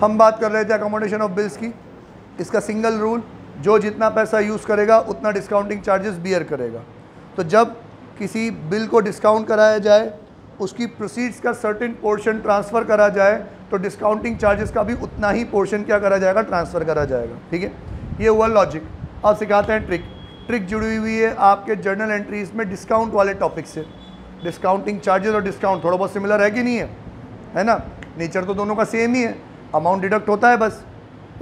हम बात कर रहे थे अकोमोडेशन ऑफ बिल्स की। इसका सिंगल रूल, जो जितना पैसा यूज़ करेगा उतना डिस्काउंटिंग चार्जेस बियर करेगा। तो जब किसी बिल को डिस्काउंट कराया जाए, उसकी प्रोसीड्स का सर्टेन पोर्शन ट्रांसफ़र करा जाए, तो डिस्काउंटिंग चार्जेस का भी उतना ही पोर्शन क्या करा जाएगा, ट्रांसफ़र करा जाएगा। ठीक है, ये हुआ लॉजिक। अब सिखाते हैं ट्रिक। ट्रिक जुड़ी हुई है आपके जर्नल एंट्रीज में डिस्काउंट वाले टॉपिक से। डिस्काउंटिंग चार्जेस और डिस्काउंट थोड़ा बहुत सिमिलर है कि नहीं है ना? नेचर तो दोनों का सेम ही है, अमाउंट डिडक्ट होता है बस।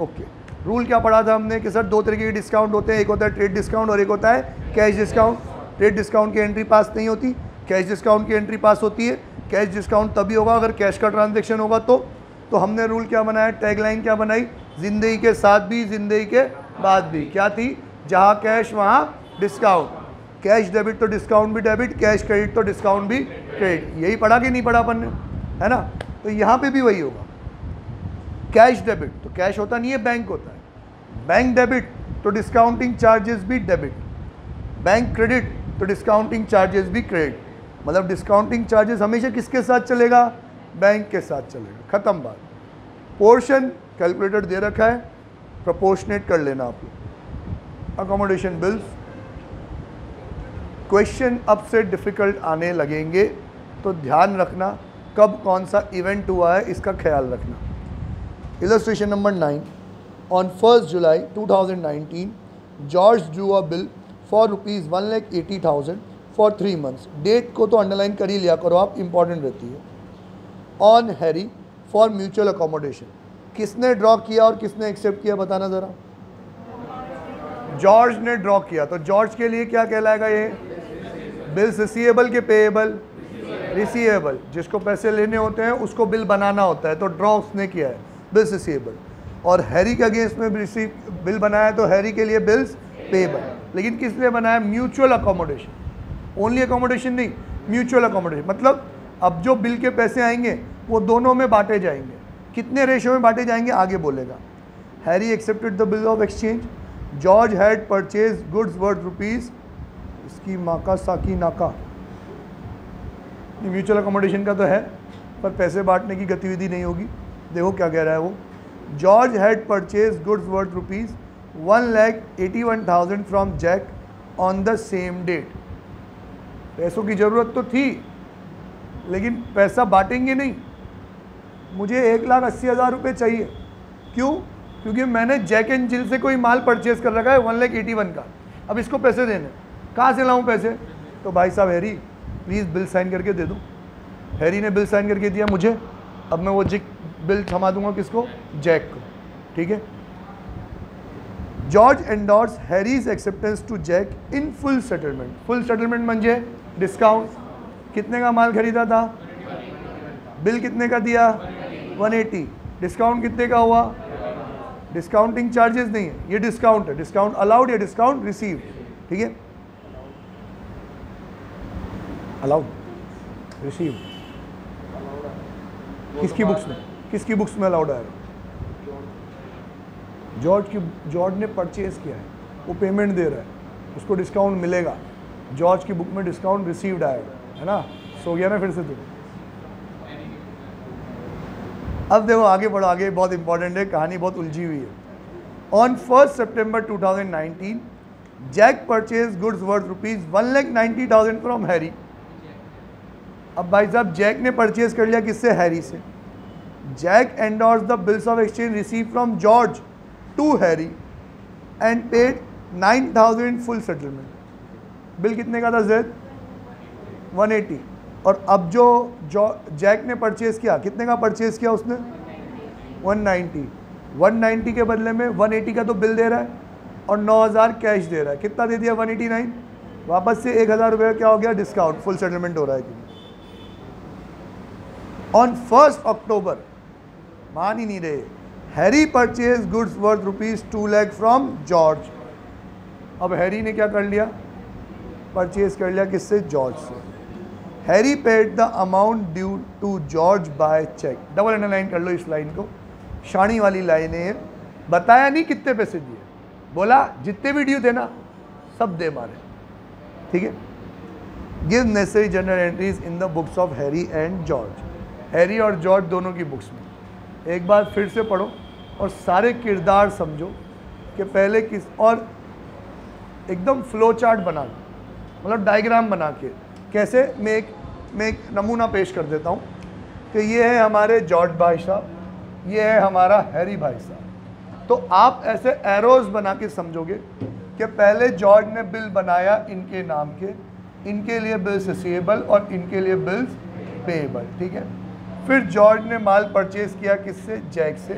ओके, रूल क्या पढ़ा था हमने कि सर दो तरीके के डिस्काउंट होते हैं, एक होता है ट्रेड डिस्काउंट और एक होता है कैश डिस्काउंट। ट्रेड डिस्काउंट की एंट्री पास नहीं होती, कैश डिस्काउंट की एंट्री पास होती है। कैश डिस्काउंट तभी होगा अगर कैश का ट्रांजैक्शन होगा तो हमने रूल क्या बनाया, टैगलाइन क्या बनाई, ज़िंदगी के साथ भी ज़िंदगी के बाद भी। क्या थी? जहाँ कैश वहाँ डिस्काउंट। कैश डेबिट तो डिस्काउंट भी डेबिट, कैश क्रेडिट तो डिस्काउंट भी क्रेडिट। यही पढ़ा कि नहीं पढ़ा अपन ने, है ना? तो यहाँ पे भी वही होगा। कैश डेबिट तो कैश होता नहीं है, बैंक होता है। बैंक डेबिट तो डिस्काउंटिंग चार्जेस भी डेबिट। बैंक क्रेडिट तो डिस्काउंटिंग चार्जेस भी क्रेडिट। मतलब डिस्काउंटिंग चार्जेस हमेशा किसके साथ चलेगा? बैंक के साथ चलेगा। ख़त्म बात। पोर्शन कैलकुलेटर दे रखा है, प्रोपोर्शनेट कर लेना आप लोग। अकोमोडेशन बिल्स, क्वेश्चन अब से डिफ़िकल्ट आने लगेंगे तो ध्यान रखना कब कौन सा इवेंट हुआ है इसका ख्याल रखना। Illustration number 9, on 1 July 2019 George drew a bill for ₹1,80,000 for 3 months। Date को तो अंडरलाइन कर ही लिया करो आप, इंपॉर्टेंट रहती है। On Harry for mutual accommodation, किसने ड्रॉ किया और किसने एक्सेप्ट किया बताना ज़रा। जॉर्ज ने ड्रॉ किया, तो जॉर्ज के लिए क्या कहलाएगा ये? बिल्स रिसीवेबल के पेएबल? रिसीवेबल। जिसको पैसे लेने होते हैं उसको बिल बनाना होता है, तो ड्रॉ उसने किया है, बिल्स रिसीवेबल। और हैरी के अगेंस्ट में बिल बनाया तो हैरी के लिए बिल्स पेएबल। लेकिन किस लिए बनाया? Mutual accommodation. ओनली अकोमोडेशन नहीं, म्यूचुअल अकोमोडेशन। मतलब अब जो बिल के पैसे आएंगे वो दोनों में बांटे जाएंगे। कितने रेशो में बांटे जाएंगे आगे बोलेगा। Harry accepted the bill of exchange. George had purchase goods worth rupees, इसकी माका साकी नाका। म्यूचुअल अकोमोडेशन का तो है पर पैसे बांटने की गतिविधि नहीं होगी। देखो क्या कह रहा है वो। George had purchase goods worth rupees 1,81,000 from Jack on the same date. पैसों की ज़रूरत तो थी लेकिन पैसा बांटेंगे नहीं। मुझे 1,80,000 रुपये चाहिए। क्यों? क्योंकि मैंने जैक एंड जिल से कोई माल परचेज कर रखा है 1,81,000 का। अब इसको पैसे देने, कहाँ से लाऊं पैसे? तो भाई साहब हैरी प्लीज़ बिल साइन करके दे दो। हैरी ने बिल साइन करके दिया मुझे, अब मैं वो बिल थमा दूंगा किसको? जैक को। ठीक है। George endorse Harry's acceptance to Jack in full settlement. Full settlement म्हणजे डिस्काउंट। कितने का माल खरीदा था? बिल कितने का दिया? 180। डिस्काउंट कितने का हुआ? डिस्काउंटिंग चार्जेस नहीं है, ये डिस्काउंट है। डिस्काउंट अलाउड या डिस्काउंट रिसीव? ठीक है, अलाउड, रिसीव किसकी बुक्स में? किसकी बुक्स में अलाउड आएगा? जॉर्ज ने परचेज किया है, वो पेमेंट दे रहा है, उसको डिस्काउंट मिलेगा। जॉर्ज की बुक में डिस्काउंट रिसीव्ड आएगा, है ना? सो गया ना फिर से तुम। अब देखो आगे बढ़ो, आगे बहुत इंपॉर्टेंट है, कहानी बहुत उलझी हुई है। On 1 September 2019 Jack purchase goods worth ₹1,90,000 from Harry. अब भाई साहब जैक ने परचेज कर लिया किससे? हैरी से। Jack endorse the bills of exchange receive from George to Harry and paid 9,000 full settlement. Bill कितने का था जैद? 180। और अब जो जैक ने परचेज किया, कितने का परचेज किया उसने? 190। 190 के बदले में 180 का तो बिल दे रहा है और 9,000 कैश दे रहा है। कितना दे दिया? 189। वापस से 1,000 रुपये क्या हो गया? डिस्काउंट, फुल सेटलमेंट हो रहा है कि ऑन 1 अक्टूबर, मान ही नहीं रहे, Harry purchase goods worth ₹2 lakh from George. अब हैरी ने क्या कर लिया? परचेज कर लिया किससे? जॉर्ज से। Harry paid the amount due to George by cheque. Double underline कर लो इस लाइन को, शानी वाली लाइन है। बताया नहीं कितने पैसे दिए, बोला जितने भी ड्यू थे ना सब दे मारे। ठीक है। Give necessary general entries in the books of Harry and George. Harry और जॉर्ज दोनों की बुक्स में। एक बार फिर से पढ़ो और सारे किरदार समझो कि पहले किस, और एकदम फ्लो चार्ट बना के, मतलब डायग्राम बना के कैसे। मैं एक नमूना पेश कर देता हूँ कि ये है हमारे जॉर्ज भाई साहब, ये है हमारा हैरी भाई साहब। तो आप ऐसे एरोज बना के समझोगे कि पहले जॉर्ज ने बिल बनाया इनके नाम के, इनके लिए बिल्स रिसीवेबल और इनके लिए बिल्स पेएबल, ठीक है। फिर जॉर्ज ने माल परचेज किया किससे, जैक से,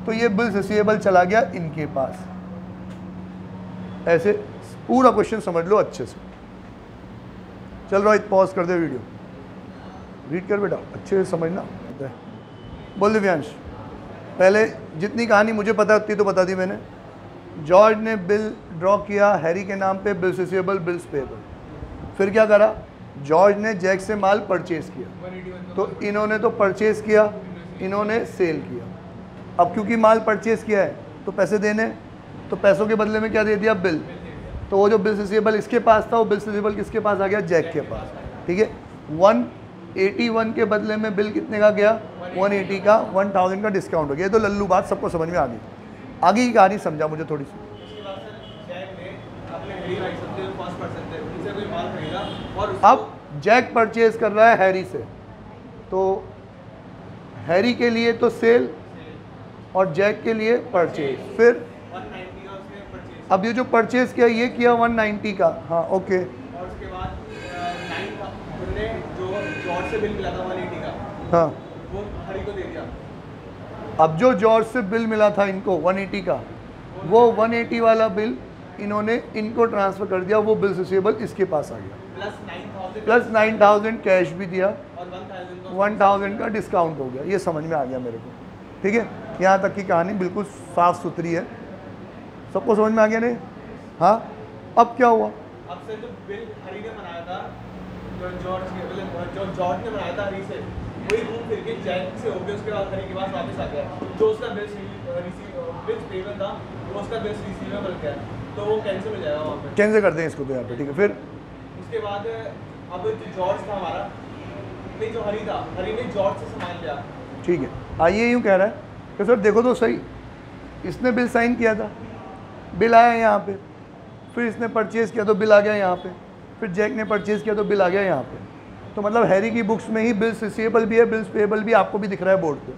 तो ये बिल्स रिसीवेबल चला गया इनके पास। ऐसे पूरा क्वेश्चन समझ लो अच्छे से। चल रहा है, पॉज कर दे वीडियो, रीड कर बेटा, अच्छे से समझना। बोल दिव्यांश, पहले जितनी कहानी मुझे पता है उतनी तो बता दी मैंने। जॉर्ज ने बिल ड्रॉ किया हैरी के नाम पे, बिल्स रिसीवेबल बिल्स पेएबल। फिर क्या करा, जॉर्ज ने जैक से माल परचेज किया, तो इन्होंने तो परचेज किया, इन्होंने सेल किया। अब क्योंकि माल परचेज किया है तो पैसे देने, तो पैसों के बदले में क्या दे दिया, बिल। तो वो जो बिल्स रिसीवेबल इसके पास था, वो बिल्स रिसीवेबल किसके पास आ गया, जैक के पास, ठीक है। 181 के बदले में बिल कितने का गया, 180 का, 1000 का डिस्काउंट हो गया। तो लल्लू बात सबको समझ में आ गई। आगे की कहानी समझा मुझे थोड़ी सी। अब जैक परचेज कर रहा है हैरी से, तो हैरी के लिए तो सेल और जैक के लिए परचेज। फिर अब ये जो परचेज किया ये किया 190 का, हाँ ओके। और उसके बाद जो जॉर्ज से बिल मिला था 180 का, हाँ, वो हरी को दे दिया। अब जो जॉर्ज से बिल मिला था इनको 180 का, वो 180 वाला बिल इन्होंने इनको ट्रांसफ़र कर दिया, वो बिल्स रिसीवेबल इसके पास आ गया, प्लस 9000 कैश भी दिया और 1000 का डिस्काउंट हो गया। ये समझ में आ गया मेरे को, ठीक है। यहाँ तक की कहानी बिल्कुल साफ़ सुथरी है, सबको समझ में आ गया नहीं? हाँ, अब क्या हुआ, अब से जो बिल हरी ने बनाया था, जो जॉर्ज ने बनाया था हरी से, वही घूम फिर के जैक से हो गया, उसके बाद हरी के पास वापस आ गया। जो उसका बिल्स पेएबल था वो उसका बिल्स रिसीवेबल गया, तो वो कैंसिल हो जाएगा वहाँ पे। कैंसिल कर दें इसको तो यहाँ पे, ठीक है। फिर उसके बाद अब जो जॉर्ज था हमारा, नहीं जो हरी था, हरी ने जॉर्ज से सामान लिया, ठीक है। आइए यूँ कह रहा है कि सर देखो तो सही, इसने बिल साइन किया था, बिल आया यहाँ पे, फिर इसने परचेज़ किया तो बिल आ गया यहाँ पे, फिर जैक ने परचेज़ किया तो बिल आ गया यहाँ पे। तो मतलब हैरी की बुक्स में ही बिल्स रिसीवेबल भी है, बिल्स पेएबल भी आपको भी दिख रहा है बोर्ड पे।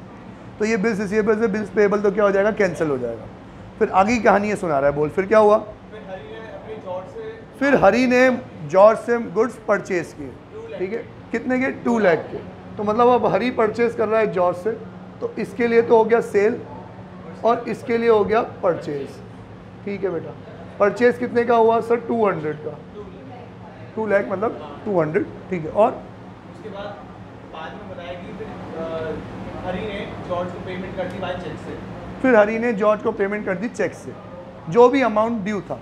तो ये बिल्स रिसीवेबल से बिल्स पेएबल तो क्या हो जाएगा, कैंसिल हो जाएगा। फिर आगे की कहानी ये सुना रहा है, बोल फिर क्या हुआ। फिर हरी ने जॉर्ज से गुड्स परचेज़ किए, ठीक है, कितने के, 2 लाख के। तो मतलब अब हरी परचेज़ कर रहा है जॉर्ज से, तो इसके लिए तो हो गया सेल और इसके लिए हो गया परचेज़, ठीक है बेटा। परचेज़ कितने का हुआ सर, 200 का, 2 लाख मतलब 200, ठीक है। और उसके बाद में बताया कि फिर हरी ने जॉर्ज को पेमेंट कर दी बाय चेक से। फिर हरी ने जॉर्ज को पेमेंट कर दी चेक से, जो भी अमाउंट ड्यू था।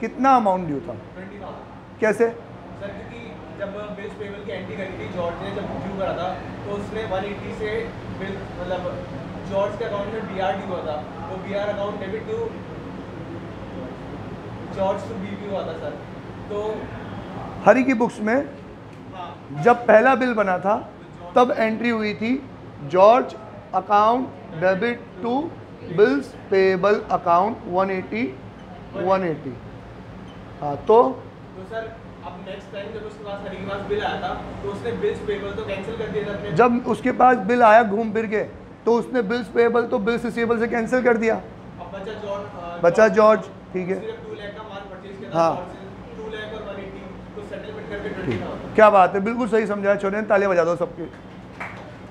कितना अमाउंट ड्यू था, 20,000। कैसे सर क्योंकि जब बिल्स पेएबल की एंट्री करी थी जॉर्ज ने, जब ड्यू करा था, तो उसने 180 से बिल, मतलब जॉर्ज के अकाउंट में BR ड्यू हुआ था, वो BR account debit to George to BB हुआ था सर। तो हरी की बुक्स में हाँ, जब पहला बिल बना था तब एंट्री हुई थी George account debit to bills payable account 180। हाँ, तो सर अब नेक्स्ट टाइम जब उसके पास हरी के पास बिल आया था, तो उसने बिल्स पेएबल तो कैंसिल कर दिया था अपने। जब उसके पास बिल आया घूम फिर के, तो उसने बिल्स पेएबल तो बिल्स रिसीवेबल से कैंसिल कर दिया। अब बचा जॉर्ज, ठीक है। सिर्फ 2 लाख का माल परचेज किया था हाँ। जॉर्ज से, 2 लाख और 180 तो सेटलमेंट करके 20,000। क्या बात है, बिल्कुल सही समझाया छोटे ने। तालियां बजा दो सबकी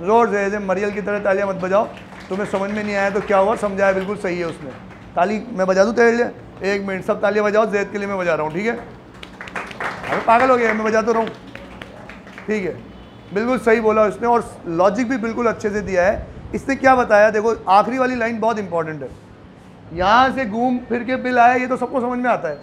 जोर से, ऐसे मरियल की तरह तालियां मत बजाओ। तुम्हें समझ में नहीं आया तो क्या हुआ, समझाया बिल्कुल सही है उसने। ताली मैं बजा दूँ तेरे लिए, 1 मिनट सब तालियां बजाओ, जैद के लिए मैं बजा रहा हूँ, ठीक है। अरे पागल हो गया, मैं बजा तो रहा हूँ, ठीक है। बिल्कुल सही बोला उसने, और लॉजिक भी बिल्कुल अच्छे से दिया है। इसने क्या बताया, देखो आखिरी वाली लाइन बहुत इंपॉर्टेंट है। यहाँ से घूम फिर के बिल आया, ये तो सबको समझ में आता है।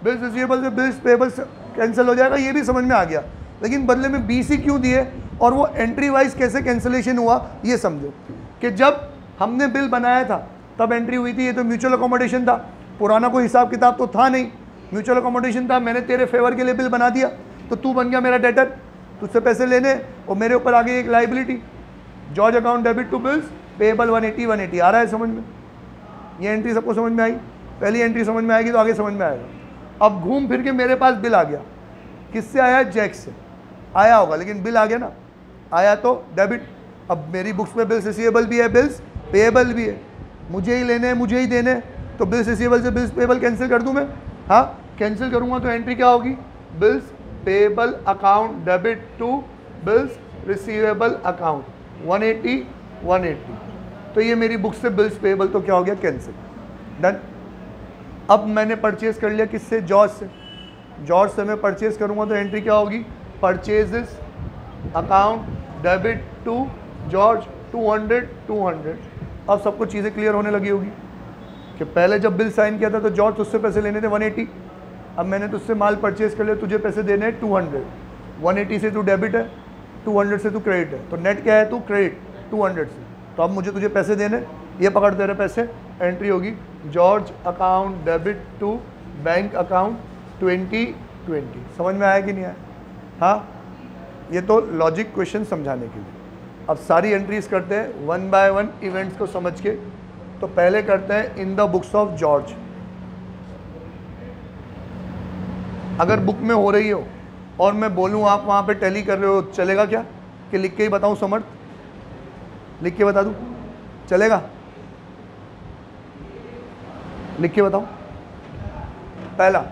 बिल्स रिसीवेबल से बिल्स पेएबल कैंसिल हो जाएगा, ये भी समझ में आ गया। लेकिन बदले में BC क्यों दिए और वो एंट्री वाइज कैसे कैंसिलेशन हुआ, ये समझो। कि जब हमने बिल बनाया था तब एंट्री हुई थी, ये तो म्यूचुअल अकोमोडेशन था, पुराना कोई हिसाब किताब तो था नहीं, म्यूचुअल अकोमोडेशन था। मैंने तेरे फेवर के लिए बिल बना दिया, तो तू बन गया मेरा डेटर, तुझसे पैसे लेने और मेरे ऊपर आ गई एक liability, George account debit to bills payable 180 180 आ रहा है समझ में? ये एंट्री सबको समझ में आई? पहली एंट्री समझ में आएगी तो आगे समझ में आएगा। अब घूम फिर के मेरे पास बिल आ गया, किससे आया? जैक से आया होगा, लेकिन बिल आ गया ना, आया तो डेबिट। अब मेरी बुक्स में बिल्स रिसीवेबल भी है, बिल्स पेएबल भी है, मुझे ही लेने हैं, मुझे ही देने हैं, तो बिल्स रिसीवेबल से बिल्स पेएबल कैंसिल कर दूं मैं? हाँ, कैंसिल करूंगा तो एंट्री क्या होगी? Bills payable account debit to bills receivable account 180 180। तो ये मेरी बुक से बिल्स पेएबल तो क्या हो गया? कैंसिल। डन। अब मैंने परचेज कर लिया किससे? जॉर्ज से। जॉर्ज से मैं परचेज करूंगा तो एंट्री क्या होगी? Purchases account debit to George 200 200। अब सबको चीज़ें क्लियर होने लगी होगी कि पहले जब बिल साइन किया था तो जॉर्ज तुझसे पैसे लेने थे 180, अब मैंने तुझसे माल परचेज कर लिया, तुझे पैसे देने हैं 200। 180 से तू डेबिट है, 200 से तू क्रेडिट है, तो नेट क्या है? तू क्रेडिट 200 से, तो अब मुझे तुझे पैसे देने, ये पकड़ दे रहे पैसे, एंट्री होगी George account debit to bank account 2020। समझ में आया कि नहीं आया? हाँ, ये तो लॉजिक क्वेश्चन समझाने के लिए। अब सारी एंट्रीज करते हैं 1 बाय 1 इवेंट्स को समझ के। तो पहले करते हैं in the books of George. अगर बुक में हो रही हो और मैं बोलूँ आप वहाँ पे टैली कर रहे हो, चलेगा क्या? कि लिख के ही बताऊँ समर्थ? लिख के बता दूँ? चलेगा? लिख के बताऊँ? पहला,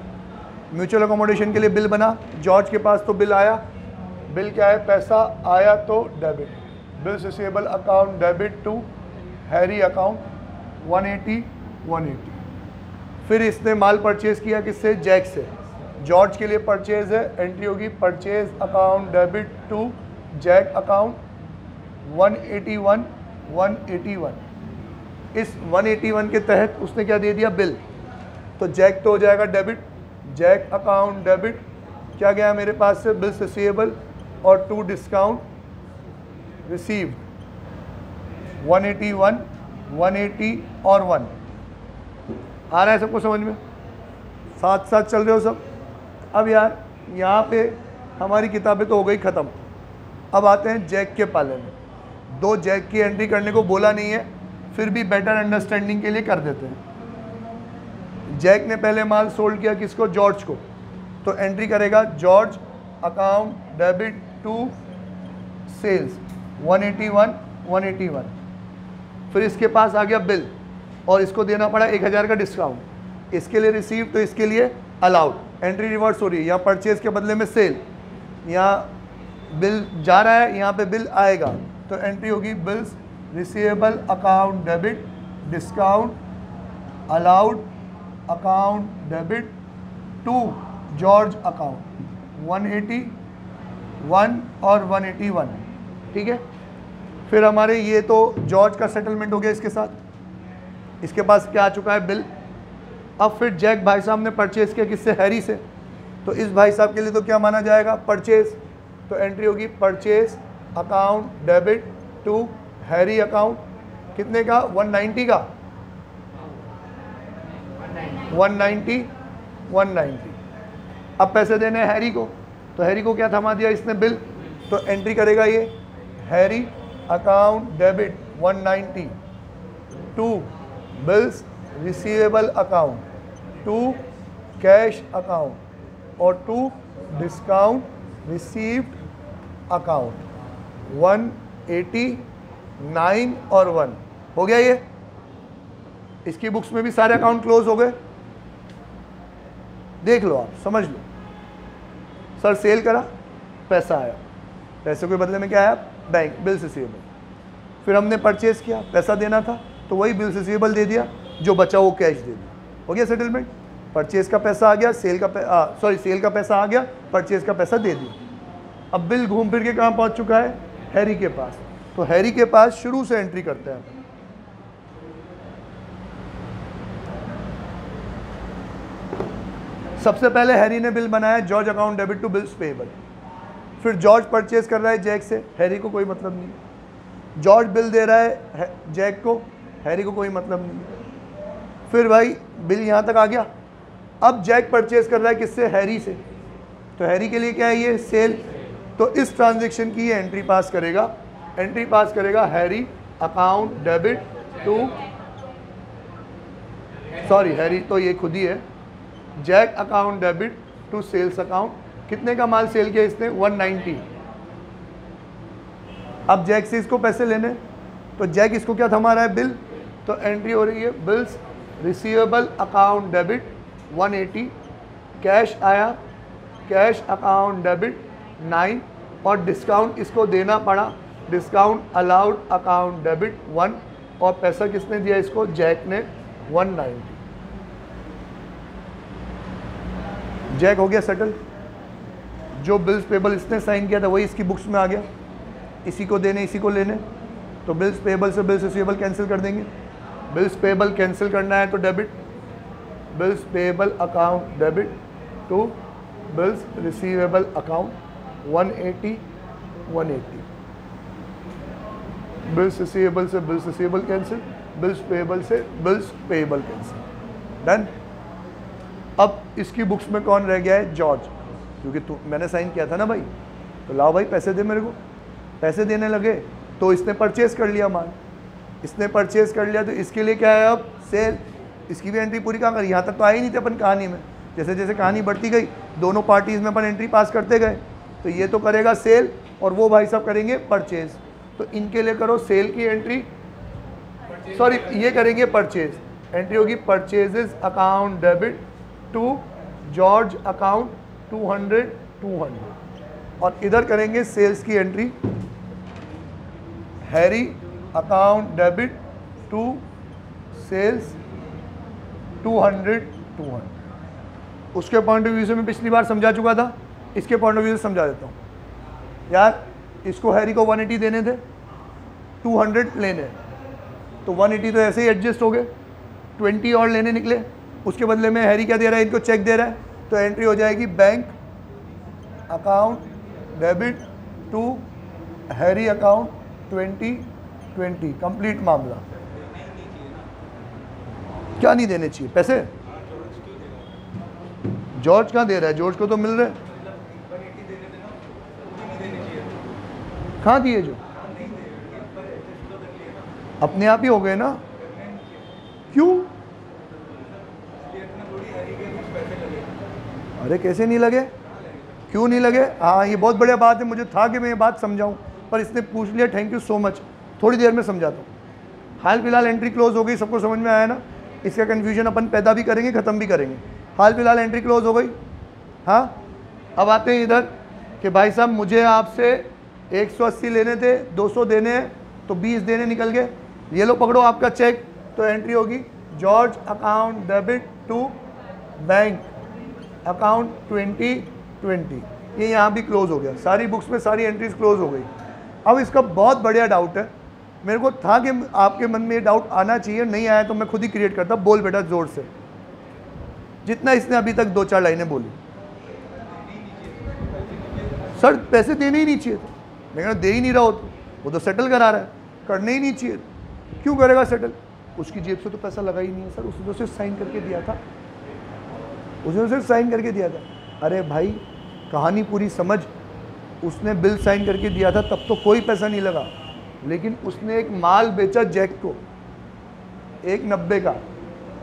म्यूचुअल अकोमोडेशन के लिए बिल बना, जॉर्ज के पास तो बिल आया, बिल क्या है? पैसा आया तो debit, bills receivable account debit to Harry account 180 180। फिर इसने माल परचेज किया किससे? जैक से। जॉर्ज के लिए परचेज है, एंट्री होगी purchase account debit to Jack account 181 181। इस 181 के तहत उसने क्या दे दिया? बिल। तो जैक तो हो जाएगा डेबिट, जैक अकाउंट डेबिट, क्या गया मेरे पास से? बिल्स रिसीवेबल और टू डिस्काउंट रिसीव्ड 181 180 और 1। आ रहा है सबको समझ में? साथ साथ चल रहे हो सब? अब यार यहाँ पे हमारी किताबें तो हो गई ख़त्म। अब आते हैं जैक के पाले में। दो जैक की एंट्री करने को बोला नहीं है, फिर भी बेटर अंडरस्टैंडिंग के लिए कर देते हैं। जैक ने पहले माल सोल्ड किया किसको? जॉर्ज को, तो एंट्री करेगा George account debit to sales 181 181। फिर इसके पास आ गया बिल और इसको देना पड़ा 1000 का डिस्काउंट, इसके लिए रिसीव तो इसके लिए अलाउड। एंट्री रिवर्स हो रही है, यहाँ परचेज के बदले में सेल, यहाँ बिल जा रहा है, यहाँ पे बिल आएगा, तो एंट्री होगी bills receivable account debit discount allowed account debit to George account 181 और 181। ठीक है। फिर हमारे ये तो जॉर्ज का सेटलमेंट हो गया इसके साथ, इसके पास क्या आ चुका है? बिल। अब फिर जैक भाई साहब ने परचेज किया किससे? हैरी से, तो इस भाई साहब के लिए तो क्या माना जाएगा? परचेज, तो एंट्री होगी purchase account debit to Harry account, कितने का? 190 का, 190 190। अब पैसे देने हैं हैरी को, तो हैरी को क्या थमा दिया इसने? बिल, तो एंट्री करेगा ये Harry account debit 190 to bills receivable account to cash account और टू डिस्काउंट रिसीव्ड अकाउंट 189 और 1। हो गया ये? इसकी बुक्स में भी सारे अकाउंट क्लोज हो गए। देख लो आप, समझ लो। सर सेल करा, पैसा आया, पैसे के बदले में क्या आया? Bank, bills receivable. फिर हमने परचेज किया, पैसा देना था, तो वही बिल्स रिसीवेबल दे दिया, जो बचा वो कैश दे दिया। हो गया सेटलमेंट। परचेज का पैसा आ गया, सेल का पैसा आ गया, परचेज का पैसा दे दिया। अब बिल घूम फिर के कहाँ पहुँच चुका है? हैरी के पास। तो हैरी के पास शुरू से एंट्री करते हैं। सबसे पहले हैरी ने बिल बनाया George account debit to bills payable. फिर जॉर्ज परचेज कर रहा है जैक से, हैरी को कोई मतलब नहीं। जॉर्ज बिल दे रहा है जैक को, हैरी को कोई मतलब नहीं। फिर भाई बिल यहाँ तक आ गया। अब जैक परचेज कर रहा है किससे? हैरी से, तो हैरी के लिए क्या है? ये सेल। तो इस ट्रांजेक्शन की ये एंट्री पास करेगा, एंट्री पास करेगा Harry account debit to, sorry Harry तो ये खुद ही है, Jack account debit to sales account. कितने का माल सेल किया इसने? 190। अब जैक से इसको पैसे लेने, तो जैक इसको क्या थमा रहा है? बिल। तो एंट्री हो रही है bills receivable account debit 180, cash आया, कैश अकाउंट डेबिट 9, और डिस्काउंट इसको देना पड़ा, डिस्काउंट अलाउड अकाउंट डेबिट 1, और पैसा किसने दिया इसको? जैक ने 190। जैक हो गया सेटल। जो बिल्स पेबल इसने साइन किया था वही इसकी बुक्स में आ गया, इसी को देने इसी को लेने। तो बिल्स पेबल से बिल्स रिसीवेबल कैंसिल कर देंगे। बिल्स पेबल कैंसिल करना है तो debit, bills payable account debit to bills receivable account 180 180। Bills receivable से bills receivable cancel, bills payable से बिल्स पेबल कैंसिल। डन। अब इसकी बुक्स में कौन रह गया है? जॉर्ज, क्योंकि मैंने साइन किया था ना भाई। तो लाओ भाई पैसे दे मेरे को। पैसे देने लगे तो इसने परचेज कर लिया माल, इसने परचेज कर लिया, तो इसके लिए क्या है अब? सेल। इसकी भी एंट्री पूरी कहाँ करी? यहाँ तक तो आई नहीं थे अपन कहानी में। जैसे जैसे कहानी बढ़ती गई दोनों पार्टीज़ में अपन एंट्री पास करते गए। तो ये तो करेगा सेल और वो भाई साहब करेंगे परचेज। तो इनके लिए करो सेल की एंट्री, सॉरी ये करेंगे परचेज। एंट्री होगी purchases account debit to George account 200 200, और इधर करेंगे सेल्स की entry, Harry account debit to sales 200 200। उसके पॉइंट ऑफ व्यू से मैं पिछली बार समझा चुका था, इसके पॉइंट ऑफ व्यू से समझा देता हूँ। यार इसको हैरी को 180 देने थे, 200 लेने, तो 180 तो ऐसे ही एडजस्ट हो गए, 20 और लेने निकले। उसके बदले में हैरी क्या दे रहा है? इनको चेक दे रहा है। तो एंट्री हो जाएगी bank account debit to Harry account 2020। Complete मामला। क्या नहीं देने चाहिए पैसे? जॉर्ज कहाँ दे रहा है? जॉर्ज को तो मिल रहा है। कहाँ दिए? जो अपने आप ही हो गए ना। क्यों? अरे कैसे नहीं लगे? क्यों नहीं लगे? हाँ ये बहुत बढ़िया बात है, मुझे था कि मैं ये बात समझाऊं, पर इसने पूछ लिया। Thank you so much. थोड़ी देर में समझाता हूँ। हाल फिलहाल एंट्री क्लोज हो गई, सबको समझ में आया ना? इसका कन्फ्यूजन अपन पैदा भी करेंगे, ख़त्म भी करेंगे। हाल फिलहाल एंट्री क्लोज हो गई। हाँ अब आते हैं इधर कि भाई साहब मुझे आपसे 180 लेने थे, 200 देने हैं, तो 20 देने निकल गए। ये लो पकड़ो आपका चेक। तो एंट्री होगी George account debit to bank account 2020। ये यहाँ भी क्लोज हो गया, सारी बुक्स में सारी एंट्रीज क्लोज हो गई। अब इसका बहुत बढ़िया डाउट है, मेरे को था कि आपके मन में ये डाउट आना चाहिए, नहीं आया तो मैं खुद ही क्रिएट करता। बोल बेटा जोर से, जितना इसने अभी तक 2-4 लाइनें बोली। सर पैसे देने ही नहीं चाहिए थे। मैं कहना दे ही नहीं रहा हो तो, वो तो सेटल करा रहा है, करने ही नहीं चाहिए। क्यों करेगा सेटल? उसकी जेब से तो पैसा लगा ही नहीं है सर, उसने तो सिर्फ साइन करके दिया था, उसने सिर्फ साइन करके दिया था। अरे भाई कहानी पूरी समझ। उसने बिल साइन करके दिया था तब तो कोई पैसा नहीं लगा, लेकिन उसने एक माल बेचा जैक को 190 का,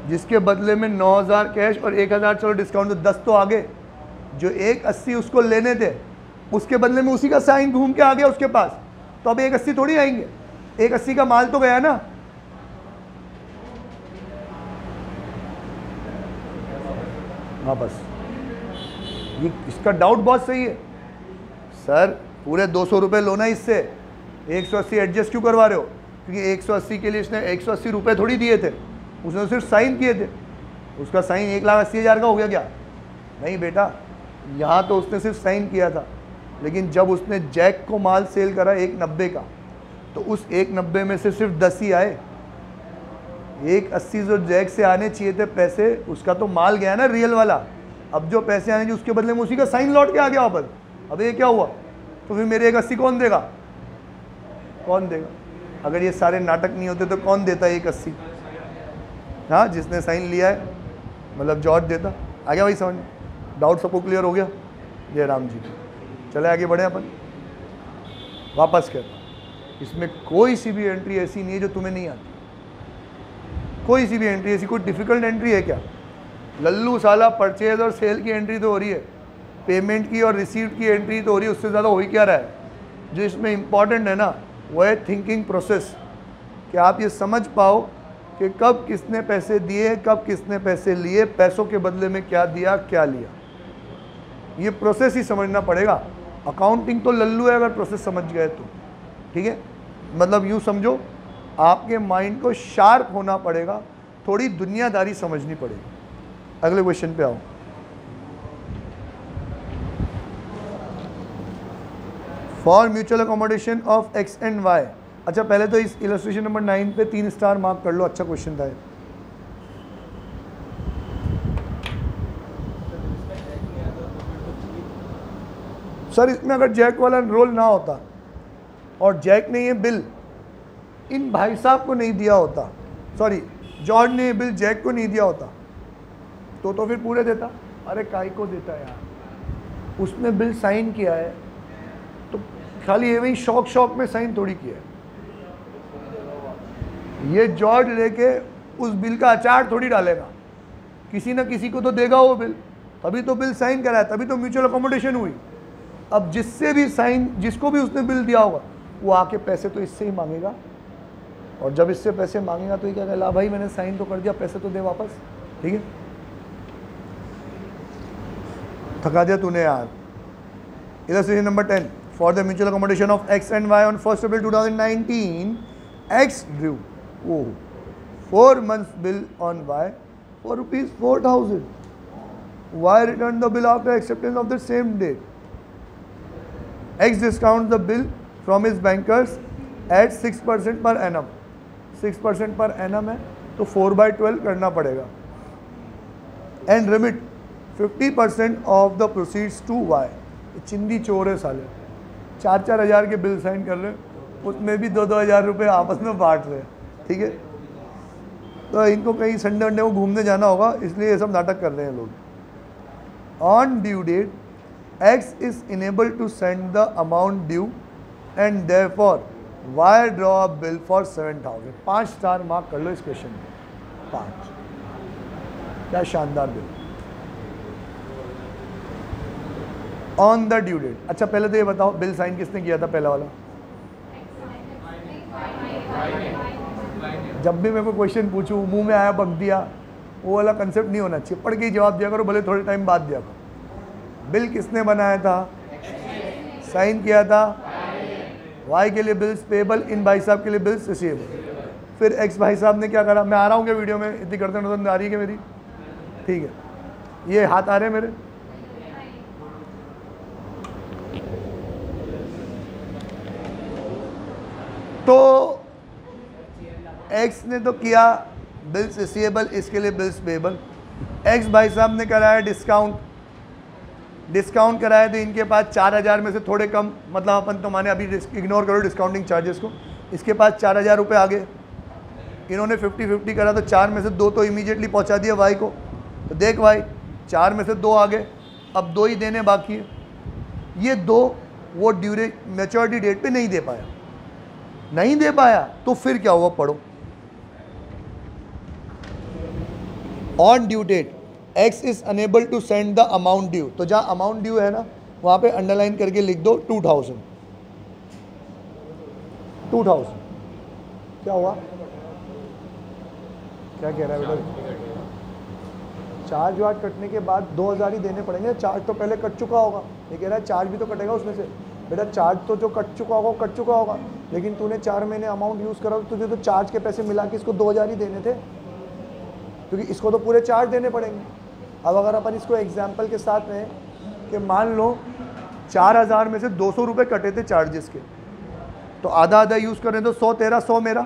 जिसके बदले में 9000 कैश और 1000 चलो डिस्काउंट, तो 10 तो आ गए। जो 180 उसको लेने थे उसके बदले में उसी का साइन घूम के आ गया उसके पास, तो अब 180 थोड़ी आएंगे, 180 का माल तो गया ना। हाँ बस ये इसका डाउट बहुत सही है सर। पूरे 200 रुपये लो ना इससे, 180 एडजस्ट क्यों करवा रहे हो? क्योंकि 180 के लिए इसने 180 रुपये थोड़ी दिए थे, उसने सिर्फ साइन किए थे। उसका साइन 1,80,000 का हो गया क्या? नहीं बेटा, यहाँ तो उसने सिर्फ साइन किया था, लेकिन जब उसने जैक को माल सेल करा 190 का, तो उस 190 में से सिर्फ 10 ही आए। 180 जो जैक से आने चाहिए थे पैसे, उसका तो माल गया ना रियल वाला। अब जो पैसे आने चाहिए उसके बदले में उसी का साइन लौट के आ गया वापस। अब ये क्या हुआ? तो फिर मेरे 180 कौन देगा? कौन देगा? अगर ये सारे नाटक नहीं होते तो कौन देता 180? हाँ जिसने साइन लिया है, मतलब जॉर्ज देता। आ गया भाई समझ में? डाउट सबको क्लियर हो गया? जय राम जी। चले आगे बढ़े अपन। वापस कहता इसमें कोई सी भी एंट्री ऐसी नहीं है जो तुम्हें नहीं आती, कोई सी भी एंट्री ऐसी कोई डिफ़िकल्ट एंट्री है क्या? लल्लू साला परचेज और सेल की एंट्री तो हो रही है, पेमेंट की और रिसीव्ड की एंट्री तो हो रही है, उससे ज़्यादा हो ही क्या रहा है? जो इसमें इम्पॉर्टेंट है ना वो है थिंकिंग प्रोसेस, कि आप ये समझ पाओ कि कब किसने पैसे दिए, कब किसने पैसे लिए, पैसों के बदले में क्या दिया क्या लिया, ये प्रोसेस ही समझना पड़ेगा। अकाउंटिंग तो लल्लू है अगर प्रोसेस समझ गए तो, ठीक है। मतलब यूँ समझो आपके माइंड को शार्प होना पड़ेगा, थोड़ी दुनियादारी समझनी पड़ेगी। अगले क्वेश्चन पे आओ। For mutual accommodation of X and Y. अच्छा पहले तो इस इलस्ट्रेशन नंबर 9 पे 3 स्टार मार्क कर लो, अच्छा क्वेश्चन था। सर इसमें अगर जैक वाला रोल ना होता और जैक ने ये बिल इन भाई साहब को नहीं दिया होता, सॉरी जॉर्ज ने ये बिल जैक को नहीं दिया होता तो फिर पूरे देता। अरे काय को देता यार, उसने बिल साइन किया है तो खाली ये वही शौक में साइन थोड़ी किया है। ये जॉर्ज लेके उस बिल का अचार थोड़ी डालेगा, किसी ना किसी को तो देगा वो बिल, तभी तो बिल साइन कराया, तभी तो म्यूचुअल अकोमोडेशन हुई। अब जिससे भी साइन, जिसको भी उसने बिल दिया होगा वो आके पैसे तो इससे ही मांगेगा, और जब इससे पैसे मांगेगा तो ये क्या कहला, भाई मैंने साइन तो कर दिया, पैसे तो दे वापस, ठीक है। थका दिया तूने यार। Illustration number 10, for the mutual accommodation of X and Y on 1 April 2019 X drew 4 months bill on Y for ₹4,000. Y returned the bill after acceptance of the same date. X discounts the bill from his bankers at 6% per annum. 6% per annum है तो 4/12 करना पड़ेगा। And remit 50% of the proceeds to Y. चिंदी चोर है साले, 4-4 हज़ार के bill sign कर रहे हैं, उसमें भी 2-2 हज़ार रुपये आपस में बांट रहे हैं, ठीक है। तो इनको कहीं संडे वंडे को घूमने जाना होगा, इसलिए ये सब नाटक कर रहे हैं लोग। On due date X is enable to send the amount due and therefore Y draw a bill for 7,000। 5 star mark कर लो इस क्वेश्चन में, 5। क्या शानदार bill on the due date. अच्छा पहले तो ये बताओ बिल साइन किसने किया था, पहला वाला? जब भी मैं कोई क्वेश्चन पूछूं मुंह में आया बक दिया, वो वाला कंसेप्ट नहीं होना चाहिए, पढ़ के ही जवाब दिया करो, भले थोड़े टाइम बाद दिया करो। बिल किसने बनाया था, साइन किया था, वाई के लिए बिल्स पेबल, इन भाई साहब के लिए बिल्स रिसीवेबल। फिर एक्स भाई साहब ने क्या करा, मैं आ रहा हूँ क्या वीडियो में, इतनी गर्दन वर्दन आ रही है क्या मेरी? ठीक है, ये हाथ आ रहे हैं मेरे, तो एक्स ने तो किया बिल्स रिसीवेबल, इसके लिए बिल्स पेबल। एक्स भाई साहब ने कराया डिस्काउंट कराया, तो इनके पास 4,000 में से थोड़े कम, मतलब अपन तो माने अभी इग्नोर करो डिस्काउंटिंग चार्जेस को, इसके पास 4,000 रुपये आ गए। इन्होंने 50-50 करा तो 4 में से 2 तो इमीडिएटली पहुंचा दिया वाई को। तो देख भाई 4 में से 2 आ गए, अब 2 ही देने बाकी है। ये 2 वो मैच्योरिटी डेट पे नहीं दे पाया, तो फिर क्या हुआ, पढ़ो। On due date X is unable to send the amount due, तो जहाँ अमाउंट ड्यू है ना वहाँ पे अंडरलाइन करके लिख दो 2,000। क्या हुआ, क्या कह रहा है बेटा? चार्ज वार्ज कटने के बाद 2,000 ही देने पड़ेंगे, चार्ज तो पहले कट चुका होगा। ये कह रहा है चार्ज भी तो कटेगा उसमें से। बेटा चार्ज तो जो कट चुका होगा, लेकिन तूने 4 महीने अमाउंट यूज़ करा, तुझे तो चार्ज के पैसे मिला के इसको 2,000 ही देने थे, क्योंकि इसको तो पूरे चार्ज देने पड़ेंगे। अब अगर अपन इसको एग्जाम्पल के साथ में कि मान लो 4,000 में से 200 रुपये कटे थे चार्जेस के, तो आधा यूज़ करें तो 100 तेरा 100 मेरा,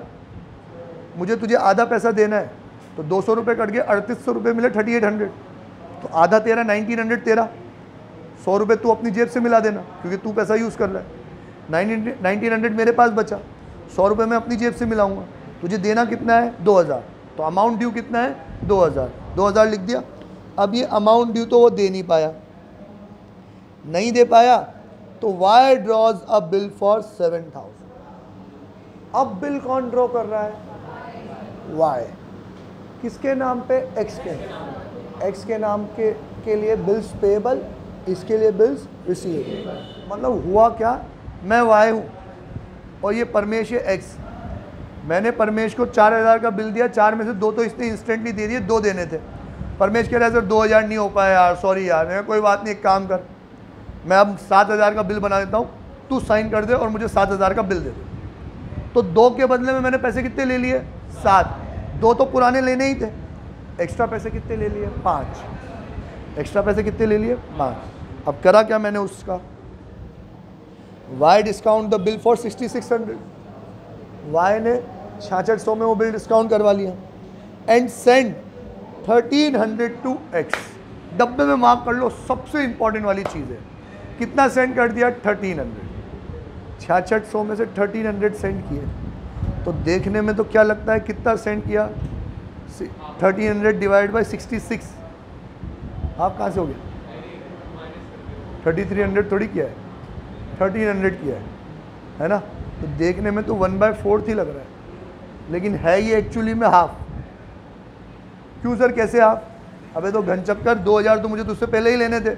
मुझे तुझे आधा पैसा देना है, तो 200 रुपये कट गए, 3,800 रुपये मिले, 3,800। तो आधा तेरा 1,900 तेरा, 100 रुपये तू अपनी जेब से मिला देना, क्योंकि तू पैसा यूज़ कर रहा है। 1,900 मेरे पास बचा, 100 रुपये मैं अपनी जेब से मिलाऊंगा। तुझे देना कितना है, 2,000, तो अमाउंट ड्यू कितना है, 2,000 लिख दिया। अब ये अमाउंट ड्यू तो वो दे नहीं पाया, तो Y draws a bill for 7,000। अब बिल कौन ड्रॉ कर रहा है? वाई। किसके नाम पे? एक्स के। एक्स के नाम के लिए बिल्स पेएबल, इसके लिए बिल्स रिसीवेबल। मतलब हुआ क्या, मैं वाई हूँ और ये परमेश है एक्स। मैंने परमेश को 4000 का बिल दिया, 4 में से 2 तो इसने इंस्टेंटली दे दिए, 2 देने थे। परमेश कह रहा है सर 2000 नहीं हो पाया यार, सॉरी यार। मैं कोई बात नहीं, एक काम कर, मैं अब 7000 का बिल बना देता हूँ, तू साइन कर दे और मुझे 7000 का बिल दे दे। तो 2 के बदले में मैंने पैसे कितने ले लिए? 7। 2 तो पुराने लेने ही थे, एक्स्ट्रा पैसे कितने ले लिए? 5। एक्स्ट्रा पैसे कितने ले लिए? 5। अब करा क्या मैंने उसका? Y discount the bill for 6600। Y ने 6600 में वो बिल डिस्काउंट करवा लिया एंड सेंड 1300 टू एक्स। डब्बे में मार्क कर लो, सबसे इंपॉर्टेंट वाली चीज़ है। कितना सेंड कर दिया? 1300। 6600 में से 1300 सेंड किए, तो देखने में तो क्या लगता है कितना सेंड किया? 1300 डिवाइड बाई 66। आप कहाँ से हो गया? 3300 थोड़ी किया है, 1300 किया है ना? तो देखने में तो 1/4 ही लग रहा है, लेकिन है ये एक्चुअली में हाफ। क्यों सर, कैसे हाफ? अबे तो घन चक्कर, 2000 तो मुझे तुझसे पहले ही लेने थे,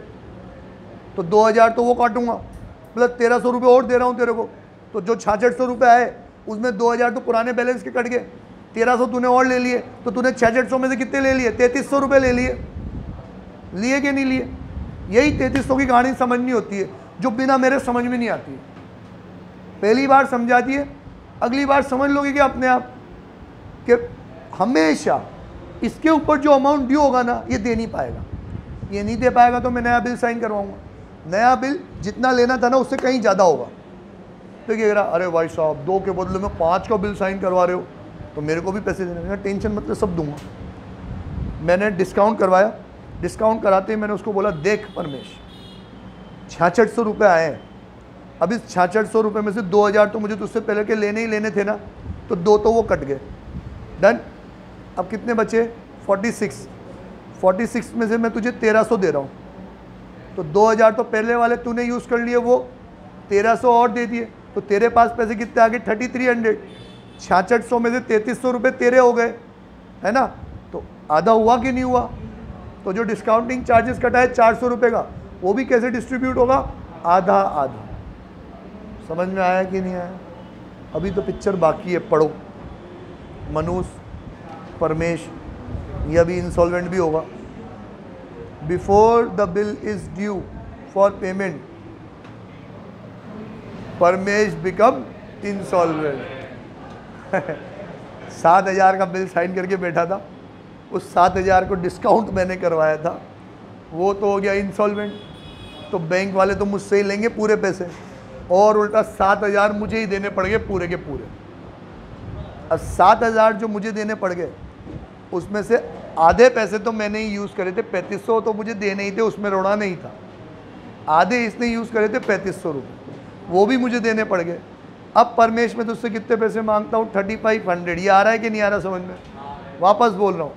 तो 2000 तो वो काटूंगा, मतलब 1300 रुपये और दे रहा हूँ तेरे को। तो जो 6600 रुपये आए उसमें 2000 तो पुराने बैलेंस के कट गए, 1300 तूने और ले लिए, तो तूने 6600 में से कितने ले लिए? 3300 रुपये ले लिए। लिए कि नहीं लिए? यही 3300 की कहानी समझनी होती है, जो बिना मेरे समझ में नहीं आती है। पहली बार समझाती है, अगली बार समझ लोगे कि अपने आप कि हमेशा इसके ऊपर जो अमाउंट ड्यू होगा ना, ये दे नहीं पाएगा। ये नहीं दे पाएगा तो मैं नया बिल साइन करवाऊंगा। नया बिल जितना लेना था ना उससे कहीं ज़्यादा होगा। तो कह रहा अरे भाई साहब 2 के बदले में 5 का बिल साइन करवा रहे हो, तो मेरे को भी पैसे देने। टेंशन मतलब सब दूंगा। मैंने डिस्काउंट करवाया, डिस्काउंट कराते ही मैंने उसको बोला देख परमेश, 6600 रुपये आए हैं, अब इस 6600 रुपये में से 2000 तो मुझे तुझसे पहले के लेने ही लेने थे ना, तो 2 तो वो कट गए। डन। अब कितने बचे? 46। 46 में से मैं तुझे 1300 दे रहा हूँ, तो 2000 तो पहले वाले तूने यूज़ कर लिए, वो 1300 और दे दिए, तो तेरे पास पैसे कितने आ गए? 3300। 6600 में से 3300 रुपये तेरे हो गए, है ना? तो आधा हुआ कि नहीं हुआ? तो जो डिस्काउंटिंग चार्जेस कटा है 400 रुपये का, वो भी कैसे डिस्ट्रीब्यूट होगा? आधा आधा। समझ में आया कि नहीं आया? अभी तो पिक्चर बाकी है, पढ़ो। मनुष, परमेश, ये अभी इंसॉल्वेंट भी होगा। Before the bill is due for payment, Paramesh become insolvent. 7000 का बिल साइन करके बैठा था, उस 7000 को डिस्काउंट मैंने करवाया था, वो तो हो गया इंसॉल्वेंट। तो बैंक वाले तो मुझसे ही लेंगे पूरे पैसे, और उल्टा 7000 मुझे ही देने पड़ गए पूरे के पूरे। अब 7000 जो मुझे देने पड़ गए, उसमें से आधे पैसे तो मैंने ही यूज़ करे थे, 3500 तो मुझे देने ही थे, उसमें रोड़ा नहीं था। आधे इसने यूज़ करे थे 3500 रुपये, वो भी मुझे देने पड़ गए। अब परमेश में तुझसे कितने पैसे मांगता हूँ? 3500। ये आ रहा है कि नहीं आ रहा समझ में? वापस बोल रहा हूँ,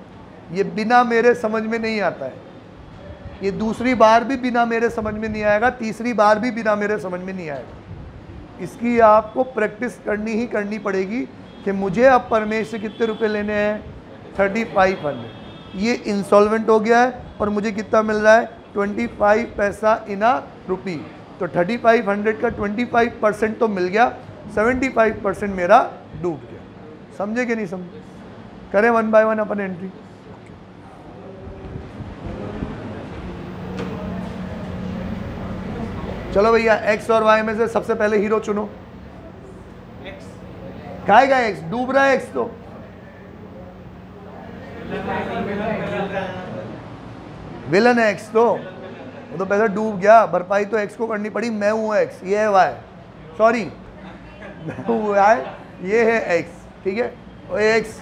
ये बिना मेरे समझ में नहीं आता है। ये दूसरी बार भी बिना मेरे समझ में नहीं आएगा, तीसरी बार भी बिना मेरे समझ में नहीं आएगा। इसकी आपको प्रैक्टिस करनी ही करनी पड़ेगी कि मुझे अब परमेश से कितने रुपए लेने हैं? 3500। ये इंसॉल्वेंट हो गया है और मुझे कितना मिल रहा है? 25 पैसा इन अ रुपी। तो 3500 का 25% तो मिल गया, 75% मेरा डूब गया। समझे कि नहीं समझे? करें 1 बाय 1 अपन एंट्री। चलो भैया, एक्स और वाई में से सबसे पहले हीरो चुनो। खाएगा एक्स, डूब रहा है एक्स, तो विलन है एक्स, तो वो तो पैसा डूब गया, भरपाई तो एक्स को करनी पड़ी। मैं हूँ एक्स, ये है वाई, सॉरी मैं हूँ वाई, ये है एक्स, ठीक है? और एक्स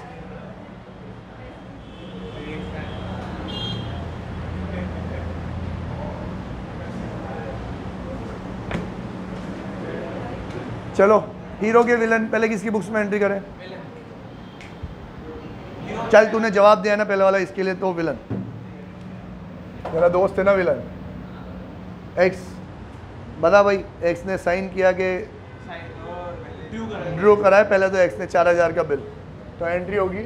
चलो हीरो के विलन पहले किसकी बुक्स में एंट्री करें? चल तूने जवाब दिया ना पहले वाला, इसके लिए तो विलन मेरा दोस्त है ना विलन। एक्स बता भाई, एक्स ने साइन किया कि ड्रॉ करा है पहले तो एक्स ने 4000 का बिल, तो एंट्री होगी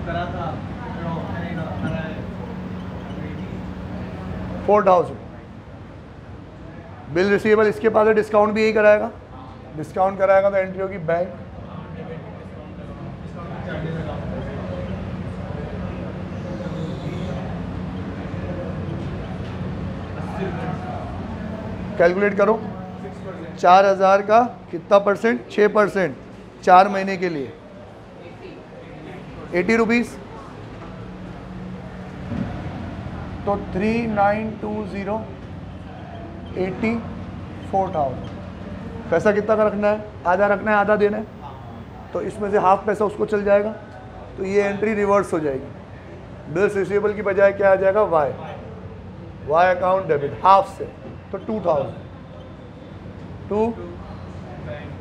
करा था 4000। बिल रिसीवेबल इसके पास है, डिस्काउंट भी यही कराएगा, डिस्काउंट कराएगा तो एंट्री होगी बैंक। कैलकुलेट करो 4000 का कितना परसेंट, 6%, 4 महीने के लिए 80 रुपीज़, तो 3920 84,000। पैसा कितना का रखना है, आधा रखना है, आधा देना है, तो इसमें से हाफ पैसा उसको चल जाएगा, तो ये एंट्री रिवर्स हो जाएगी। बिल्स रिसीवेबल की बजाय क्या आ जाएगा, वाई अकाउंट डेबिट हाफ से, तो 2000 टू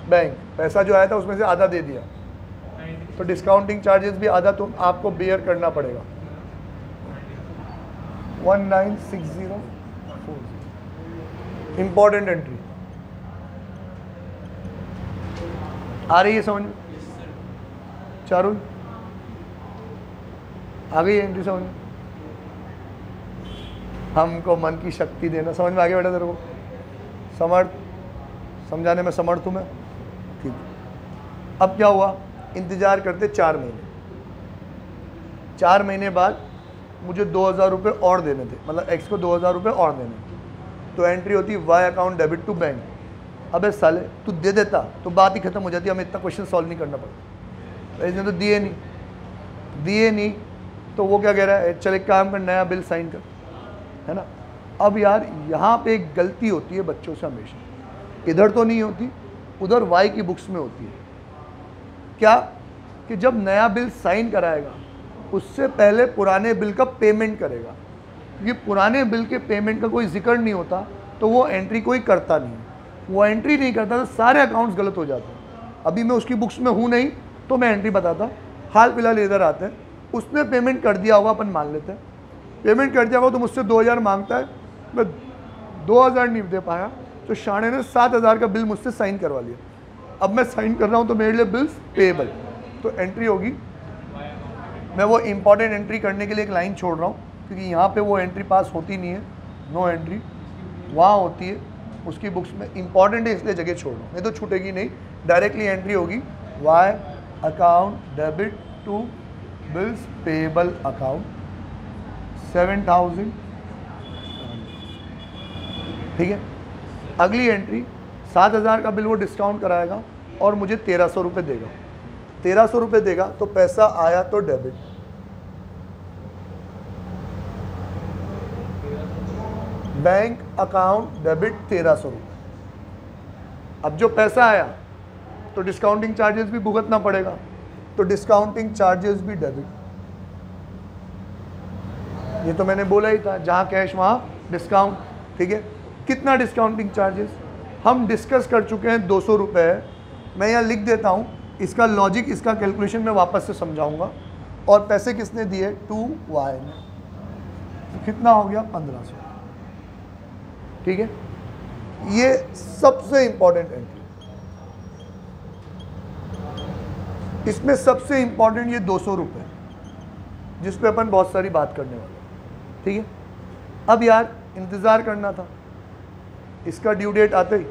बैंक। पैसा जो आया था उसमें से आधा दे दिया, तो डिस्काउंटिंग चार्जेस भी आधा तो आपको बेयर करना पड़ेगा। 196040 इंपॉर्टेंट एंट्री आ रही है समझ में? चारुल आ गई है एंट्री समझ में? हमको मन की शक्ति देना, समझ में आ गया बेटा तेरे को? समर्थ, समझाने में समर्थ हूँ मैं, ठीक। अब क्या हुआ, इंतज़ार करते 4 महीने, 4 महीने बाद मुझे 2000 रुपये और देने थे, मतलब एक्स को 2000 रुपये और देने, तो एंट्री होती Y account debit to bank. अबे साले तू दे देता तो बात ही खत्म हो जाती, हमें इतना क्वेश्चन सॉल्व नहीं करना पड़ता, इसने तो दिए नहीं, तो वो क्या कह रहा है, चल एक काम कर, नया बिल साइन कर, है ना। अब यार यहाँ पे एक गलती होती है बच्चों से हमेशा, इधर तो नहीं होती, उधर वाई की बुक्स में होती है। क्या कि जब नया बिल साइन कराएगा उससे पहले पुराने बिल का पेमेंट करेगा, क्योंकि पुराने बिल के पेमेंट का कोई जिक्र नहीं होता, तो वो एंट्री कोई करता नहीं है। वो एंट्री नहीं करता तो सारे अकाउंट्स गलत हो जाते हैं। अभी मैं उसकी बुक्स में हूँ नहीं तो मैं एंट्री बताता, हाल फिलहाल इधर आते हैं, उसने पेमेंट कर दिया होगा, अपन मान लेते हैं पेमेंट कर दिया होगा, तो मुझसे 2000 मांगता है, मैं 2000 नहीं दे पाया, तो शाणे ने 7000 का बिल मुझसे साइन करवा लिया। अब मैं साइन कर रहा हूँ तो मेरे लिए बिल्स पेएबल, तो एंट्री होगी, मैं वो इंपॉर्टेंट एंट्री करने के लिए एक लाइन छोड़ रहा हूँ, क्योंकि यहाँ पे वो एंट्री पास होती नहीं है, नो एंट्री वहाँ होती है उसकी बुक्स में, इंपॉर्टेंट है इसलिए जगह छोड़ रहा हूँ, नहीं तो छूटेगी नहीं, डायरेक्टली एंट्री होगी Y account debit to bills payable account 7000, ठीक है। अगली एंट्री 7000 का बिल वो डिस्काउंट कराएगा और मुझे 1300 रुपये देगा, 1300 रुपये देगा, तो पैसा आया तो डेबिट, बैंक अकाउंट डेबिट 1300 रुपये। अब जो पैसा आया तो डिस्काउंटिंग चार्जेस भी भुगतना पड़ेगा, तो डिस्काउंटिंग चार्जेस भी डेबिट। ये तो मैंने बोला ही था, जहाँ कैश वहाँ डिस्काउंट, ठीक है। कितना डिस्काउंटिंग चार्जेस हम डिस्कस कर चुके हैं, 200 रुपये है। मैं यहाँ लिख देता हूँ, इसका लॉजिक, इसका कैलकुलेशन मैं वापस से समझाऊंगा। और पैसे किसने दिए, 2Y ने, तो कितना हो गया 1500, ठीक है। ये सबसे इंपॉर्टेंट एंट्री, इसमें सबसे इंपॉर्टेंट ये 200 रुपये, जिस पे अपन बहुत सारी बात करने वाले, ठीक है। अब यार इंतज़ार करना था, इसका ड्यू डेट आते ही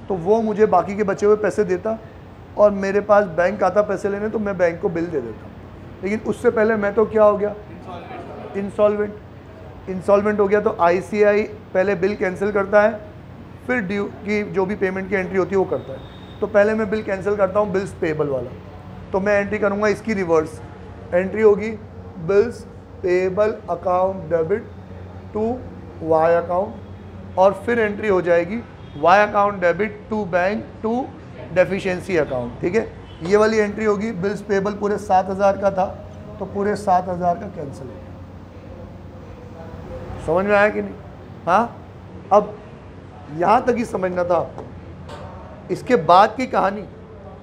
तो वो मुझे बाकी के बचे हुए पैसे देता, और मेरे पास बैंक आता पैसे लेने, तो मैं बैंक को बिल दे देता। लेकिन उससे पहले मैं तो क्या हो गया, इंसॉल्वेंट हो गया। तो ICI पहले बिल कैंसिल करता है, फिर ड्यू की जो भी पेमेंट की एंट्री होती है वो करता है। तो पहले मैं बिल कैंसिल करता हूँ, बिल्स पेएबल वाला, तो मैं एंट्री करूँगा इसकी रिवर्स, एंट्री होगी bills payable account debit to Y account, और फिर एंट्री हो जाएगी Y account debit to bank to deficiency account, ठीक है। ये वाली एंट्री होगी, बिल्स पेएबल पूरे 7000 का था, तो पूरे 7000 का कैंसिल हो गया। समझ में आया कि नहीं? हाँ, अब यहाँ तक ही समझना था आपको। इसके बाद की कहानी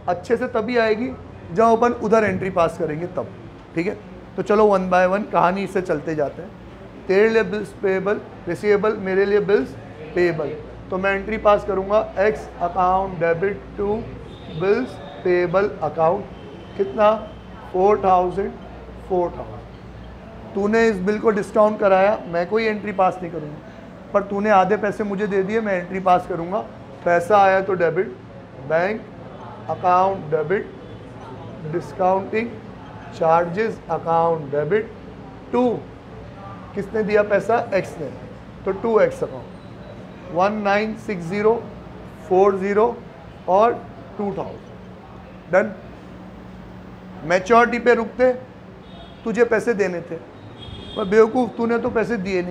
अच्छे से तभी आएगी जब अपन उधर एंट्री पास करेंगे तब, ठीक है। तो चलो 1 बाय 1 कहानी इससे चलते जाते हैं। तेरे लिए बिल्स पेएबल रिसीवेबल, मेरे लिए बिल्स पेएबल। तो मैं एंट्री पास करूँगा X account debit to bills payable account, कितना 4000। तूने इस बिल को डिस्काउंट कराया, मैं कोई एंट्री पास नहीं करूँगा, पर तूने आधे पैसे मुझे दे दिए, मैं एंट्री पास करूँगा। पैसा आया तो debit, bank account debit, discounting charges account debit to, किसने दिया पैसा, एक्स ने, तो 2x अकाउंट 196040 और 2000 डन। मैच्योरिटी पे रुकते, तुझे पैसे देने थे, पर बेवकूफ़ तूने तो पैसे दिए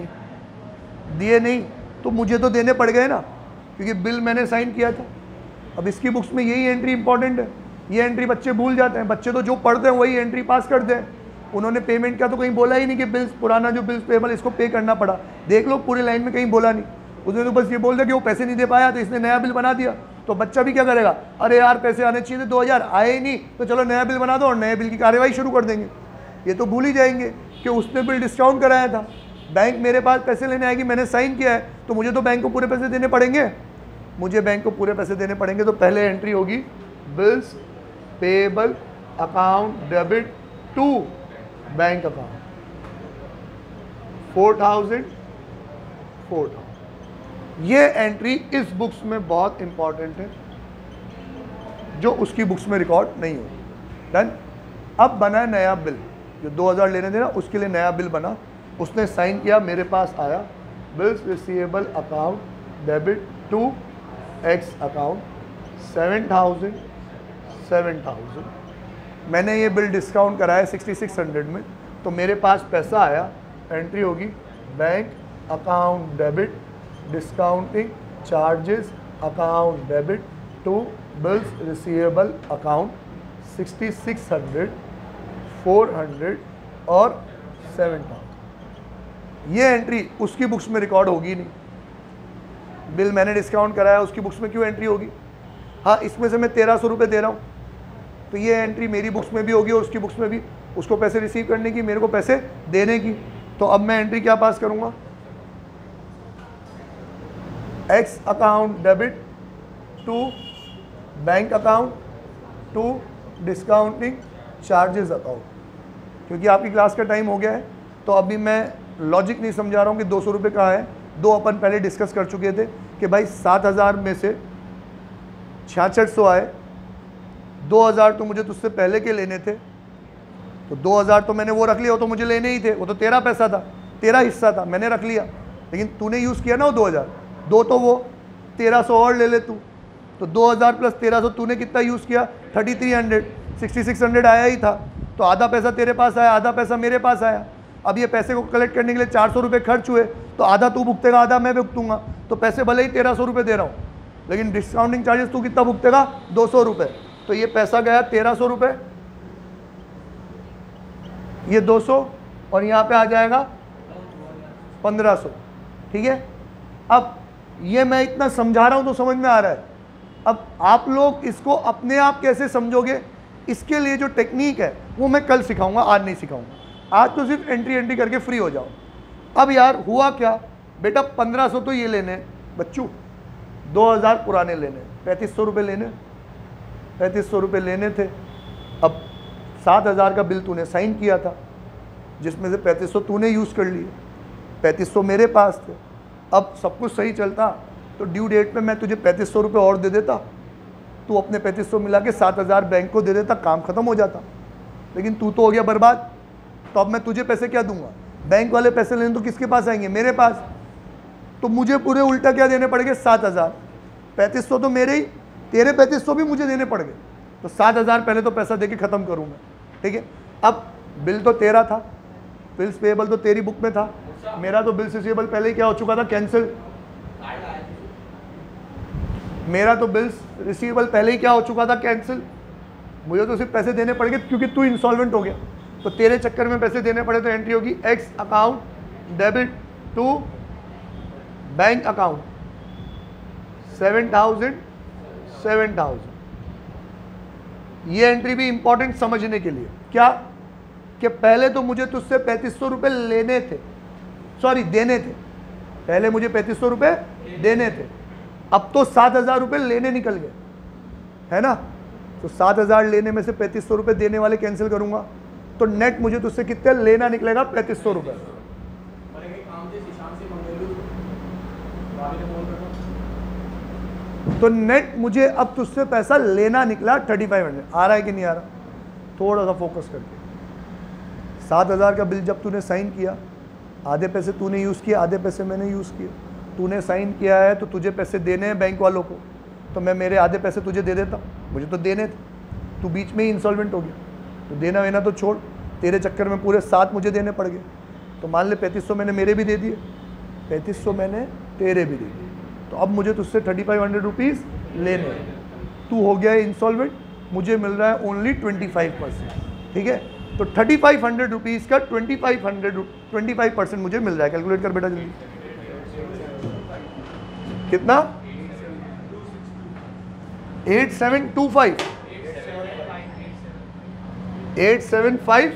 नहीं तो मुझे तो देने पड़ गए ना, क्योंकि बिल मैंने साइन किया था। अब इसकी बुक्स में यही एंट्री इंपॉर्टेंट है, ये एंट्री बच्चे भूल जाते हैं। बच्चे तो जो पढ़ते हैं वही एंट्री पास करते हैं। उन्होंने पेमेंट का तो कहीं बोला ही नहीं कि बिल्स, पुराना जो बिल्स पेबल इसको पे करना पड़ा। देख लो पूरी लाइन में कहीं बोला नहीं, उसने तो बस ये बोल दिया कि वो पैसे नहीं दे पाया तो इसने नया बिल बना दिया। तो बच्चा भी क्या करेगा, अरे यार पैसे आने चाहिए थे 2000, आए ही नहीं, तो चलो नया बिल बना दो और नए बिल की कार्यवाही शुरू कर देंगे। ये तो भूल ही जाएंगे कि उसने बिल डिस्काउंट कराया था। बैंक मेरे पास पैसे लेने आएगी, मैंने साइन किया है, तो मुझे तो बैंक को पूरे पैसे देने पड़ेंगे, मुझे बैंक को पूरे पैसे देने पड़ेंगे। तो पहले एंट्री होगी bills payable account debit to bank account 4000। ये एंट्री इस बुक्स में बहुत इंपॉर्टेंट है, जो उसकी बुक्स में रिकॉर्ड नहीं होगी। डन। अब बना है नया बिल, जो 2000 लेने थे ना, उसके लिए नया बिल बना, उसने साइन किया, मेरे पास आया, bills receivable account debit to X account 7000। मैंने ये बिल डिस्काउंट कराया 6600 में, तो मेरे पास पैसा आया। एंट्री होगी bank account debit, discounting charges account debit to bills receivable account 6600, 400 और 7000। ये एंट्री उसकी बुक्स में रिकॉर्ड होगी नहीं। बिल मैंने डिस्काउंट कराया, उसकी बुक्स में क्यों एंट्री होगी? हाँ, इसमें से मैं 1300 रुपये दे रहा हूँ, तो ये एंट्री मेरी बुक्स में भी होगी और उसकी बुक्स में भी, उसको पैसे रिसीव करने की, मेरे को पैसे देने की। तो अब मैं एंट्री क्या पास करूँगा, X account debit to bank account to discounting charges account. क्योंकि आपकी क्लास का टाइम हो गया है, तो अभी मैं लॉजिक नहीं समझा रहा हूँ कि 200 रुपये कहाँ है। दो अपन पहले डिस्कस कर चुके थे कि भाई 7000 में से 6600 आए, 2000 तो मुझे तुझसे पहले के लेने थे, तो 2000 तो मैंने वो रख लिया, वो तो मुझे लेने ही थे, वो तो तेरा पैसा था, तेरा हिस्सा था, मैंने रख लिया। लेकिन तूने यूज़ किया ना वो 2000, दो तो वो 1300 और ले ले तू, तो 2000 प्लस 1300 तूने कितना यूज़ किया, 3300, 6600 आया ही था, तो आधा पैसा तेरे पास आया, आधा पैसा मेरे पास आया। अब ये पैसे को कलेक्ट करने के लिए 400 रुपये खर्च हुए, तो आधा तू भुगतेगा, आधा मैं भुगतूंगा। तो पैसे भले ही 1300 रुपये दे रहा हूँ, लेकिन डिस्काउंटिंग चार्जेस तू कितना भुगतेगा, 200 रुपये। तो ये पैसा गया 1300 रुपये, ये 200, और यहाँ पे आ जाएगा 1500। ठीक है, अब ये मैं इतना समझा रहा हूँ तो समझ में आ रहा है। अब आप लोग इसको अपने आप कैसे समझोगे, इसके लिए जो टेक्निक है वो मैं कल सिखाऊंगा, आज नहीं सिखाऊंगा। आज तो सिर्फ एंट्री करके फ्री हो जाओ। अब यार हुआ क्या बेटा, 1500 तो ये लेने बच्चों, 2000 पुराने लेने, 3500 रुपये लेने, 3500 रुपये लेने थे। अब 7000 का बिल तूने साइन किया था, जिसमें से 3500 तूने यूज़ कर लिए, 3500 मेरे पास थे। अब सब कुछ सही चलता तो ड्यू डेट पे मैं तुझे 3500 रुपये और दे देता, तू अपने 3500 मिला के 7000 बैंक को दे देता, काम खत्म हो जाता। लेकिन तू तो हो गया बर्बाद। तो अब मैं तुझे पैसे क्या दूंगा, बैंक वाले पैसे लेने तो किसके पास आएंगे, मेरे पास। तो मुझे पूरे उल्टा क्या देने पड़ेंगे, 7000। 3500 तो मेरे ही, तेरे 3500 भी मुझे देने पड़ गए, तो 7000 पहले तो पैसा दे के ख़त्म करूँ मैं। ठीक है, अब बिल तो तेरा था, बिल्स पेएबल तो तेरी बुक में था, मेरा तो बिल्स रिसीवेबल पहले ही क्या हो चुका था, कैंसिल। मेरा तो बिल्स रिसीवेबल पहले ही क्या हो चुका था, कैंसिल। मुझे तो सिर्फ पैसे देने पड़ गए क्योंकि तू इंसॉल्वेंट हो गया, तो तेरे चक्कर में पैसे देने पड़े। तो एंट्री होगी X account debit to bank account 7000। ये एंट्री भी इंपॉर्टेंट समझने के लिए, क्या कि पहले तो मुझे तुझसे 3500 रुपये लेने थे, सॉरी देने थे। पहले मुझे 3500 रुपये देने थे, अब तो 7,000 रुपये लेने निकल गए, है ना। तो 7,000 लेने में से 3500 रुपये देने वाले कैंसिल करूंगा, तो नेट मुझे तुझसे कितने लेना निकलेगा, 3500 रुपये। तो नेट मुझे अब तुझसे पैसा लेना निकला 3500। आ रहा है कि नहीं आ रहा, थोड़ा सा फोकस करके। 7,000 का बिल जब तूने साइन किया, आधे पैसे तूने यूज़ किए, आधे पैसे मैंने यूज़ किए। तूने साइन किया है तो तुझे पैसे देने हैं बैंक वालों को, तो मैं मेरे आधे पैसे तुझे दे देता, मुझे तो देने थे। तू बीच में ही इंसॉल्वेंट हो गया, तो देना वेना तो छोड़, तेरे चक्कर में पूरे 7 मुझे देने पड़ गए। तो मान ले 3500 मैंने मेरे भी दे दिए, 3500 मैंने तेरे भी दे दिए, तो अब मुझे तुझसे 3500 रुपीज़ लेने हैं। तू हो गया है इंसॉल्वेंट, मुझे मिल रहा है ओनली 25%, ठीक है। तो 3500 रुपीज़ का 25% मुझे मिल रहा है। कैलकुलेट कर बेटा जल्दी, कितना? 8725 875।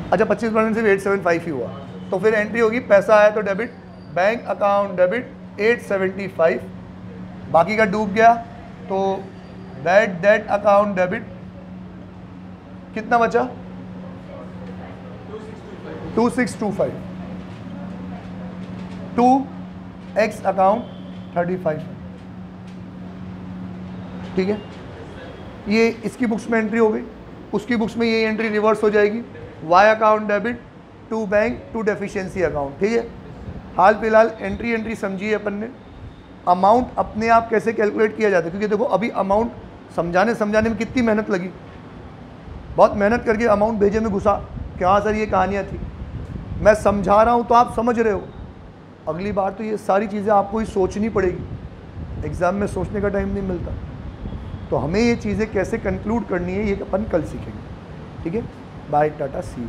अच्छा 25% सिर्फ 875 ही हुआ, तो फिर एंट्री होगी पैसा आया तो डेबिट, बैंक अकाउंट डेबिट 875, बाकी का डूब गया तो बैड डेट अकाउंट डेबिट, कितना बचा? 2625, 2 एक्स अकाउंट 35, ठीक है। ये इसकी बुक्स में एंट्री हो गई, उसकी बुक्स में ये एंट्री रिवर्स हो जाएगी, Y account debit to bank to deficiency account, ठीक है। हाल फिलहाल एंट्री समझिए अपन ने। अमाउंट अपने आप कैसे कैलकुलेट किया जाता है, क्योंकि देखो अभी अमाउंट समझाने में कितनी मेहनत लगी, बहुत मेहनत करके अमाउंट भेजे में घुसा, क्या सर ये कहानियाँ थी। मैं समझा रहा हूँ तो आप समझ रहे हो, अगली बार तो ये सारी चीज़ें आपको ही सोचनी पड़ेगी, एग्ज़ाम में सोचने का टाइम नहीं मिलता। तो हमें ये चीज़ें कैसे कंक्लूड करनी है ये अपन कल सीखेंगे, ठीक है। Bye, tata, see you.